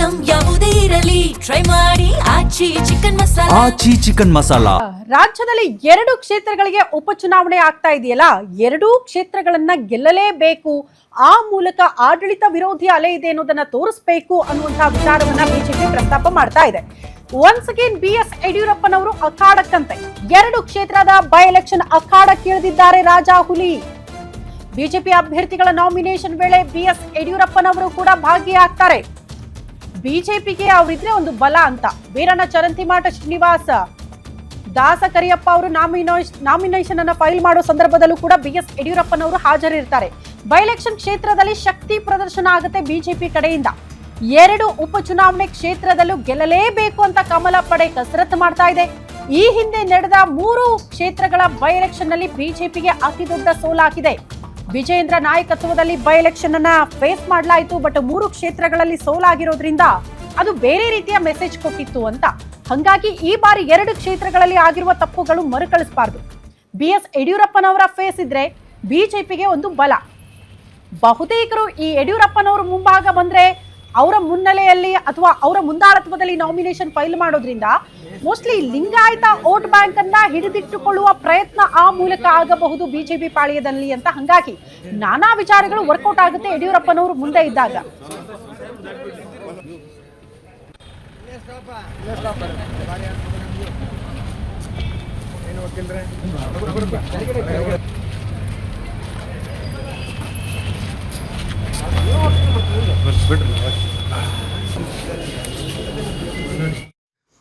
Item ಯಾವುದೇ ಇರಲಿ try ಮಾಡಿ ಆಚಿ ಚಿಕನ್ ಮಸಾಲಾ. ಆಚಿ ಚಿಕನ್ ಮಸಾಲಾ. ರಾಜ್ಯದಲ್ಲಿ 2 ಕ್ಷೇತ್ರಗಳಿಗೆ ಉಪಚುನಾವಣೆ ಆಗ್ತಾ ಇದೆಯಲ್ಲ, 2 ಕ್ಷೇತ್ರಗಳನ್ನ ಗೆಲ್ಲಲೇಬೇಕು, ಆ ಮೂಲಕ ಆಡಳಿತ ವಿರೋಧಿ ಅಲೆ ಇದೆ ಅನ್ನೋದನ್ನ ತೋರಿಸಬೇಕು ಅನ್ನುವಂತಹ ವಿಚಾರವನ್ನ ಬಿಜೆಪಿ ಪ್ರಸ್ತಾಪ ಮಾಡ್ತಾ ಇದೆ. ಒನ್ಸ್ ಅಗೇನ್ BS ಯಡಿಯೂರಪ್ಪನವರು ಅಖಾಡಕ್ಕಂತೆ 2 ಕ್ಷೇತ್ರದ ಬೈ ಎಲೆಕ್ಷನ್ ಅಖಾಡಕ್ಕಿಳಿದಿದ್ದಾರೆ ರಾಜಾ ಹುಲಿ. ಬಿಜೆಪಿ ಅಭ್ಯರ್ಥಿಗಳ ನಾಮಿನೇಷನ್ ವೇಳೆ BS ಯಡಿಯೂರಪ್ಪನವರು ಕೂಡ ಭಾಗಿಯಾಗ್ತಾರೆ. ಬಿಜೆಪಿಗೆ ಅವರಿದ್ರೆ ಒಂದು ಬಲ ಅಂತ ವೀರಣ್ಣ ಚರಂತಿಮಾಟ ಶ್ರೀನಿವಾಸ ದಾಸ ಕರಿಯಪ್ಪ ಅವರು ನಾಮಿನೇಷನ್ ಅನ್ನ ಫೈಲ್ ಮಾಡೋ ಸಂದರ್ಭದಲ್ಲೂ ಕೂಡ BS ಯಡಿಯೂರಪ್ಪನವರು ಹಾಜರಿರ್ತಾರೆ. ಬೈ ಎಲೆಕ್ಷನ್ ಕ್ಷೇತ್ರದಲ್ಲಿ ಶಕ್ತಿ ಪ್ರದರ್ಶನ ಆಗುತ್ತೆ ಬಿಜೆಪಿ ಕಡೆಯಿಂದ. 2 ಉಪಚುನಾವಣೆ ಕ್ಷೇತ್ರದಲ್ಲೂ ಗೆಲ್ಲಲೇಬೇಕು ಅಂತ ಕಮಲ ಪಡೆ ಕಸರತ್ತು ಮಾಡ್ತಾ ಇದೆ. ಈ ಹಿಂದೆ ನಡೆದ 3 ಕ್ಷೇತ್ರಗಳ ಬೈ ಎಲೆಕ್ಷನ್ ನಲ್ಲಿ ಬಿಜೆಪಿಗೆ ಅತಿ ದೊಡ್ಡ ಸೋಲಾಗಿದೆ. ವಿಜಯೇಂದ್ರ ನಾಯಕತ್ವದಲ್ಲಿ ಬೈ ಎಲೆಕ್ಷನ್ ಅನ್ನ ಫೇಸ್ ಮಾಡಲಾಯಿತು. ಬಟ್ 3 ಕ್ಷೇತ್ರಗಳಲ್ಲಿ ಸೋಲಾಗಿರೋದ್ರಿಂದ ಅದು ಬೇರೆ ರೀತಿಯ ಮೆಸೇಜ್ ಕೊಟ್ಟಿತ್ತು ಅಂತ. ಹಾಗಾಗಿ ಈ ಬಾರಿ 2 ಕ್ಷೇತ್ರಗಳಲ್ಲಿ ಆಗಿರುವ ತಪ್ಪುಗಳು ಮರುಕಳಿಸಬಾರದು. BS ಯಡಿಯೂರಪ್ಪನವರ ಫೇಸ್ ಇದ್ರೆ ಬಿಜೆಪಿಗೆ ಒಂದು ಬಲ. ಬಹುತೇಕರು ಈ ಯಡಿಯೂರಪ್ಪನವರು ಮುಂಭಾಗ ಬಂದ್ರೆ ಅವರ ಮುನ್ನೆಲೆಯಲ್ಲಿ ಅಥವಾ ಅವರ ಮುಂದಾಳತ್ವದಲ್ಲಿ ನಾಮಿನೇಷನ್ ಫೈಲ್ ಮಾಡೋದ್ರಿಂದ ಮೋಸ್ಟ್ಲಿ ಲಿಂಗಾಯತ ವೋಟ್ ಬ್ಯಾಂಕ್ ಅನ್ನ ಹಿಡಿದಿಟ್ಟುಕೊಳ್ಳುವ ಪ್ರಯತ್ನ ಆ ಮೂಲಕ ಆಗಬಹುದು ಬಿಜೆಪಿ ಪಾಳ್ಯದಲ್ಲಿ ಅಂತ. ಹಂಗಾಗಿ ನಾನಾ ವಿಚಾರಗಳು ವರ್ಕೌಟ್ ಆಗುತ್ತೆ ಯಡಿಯೂರಪ್ಪನವರು ಮುಂದೆ ಇದ್ದಾಗ. ಬಿಡ್ರಿ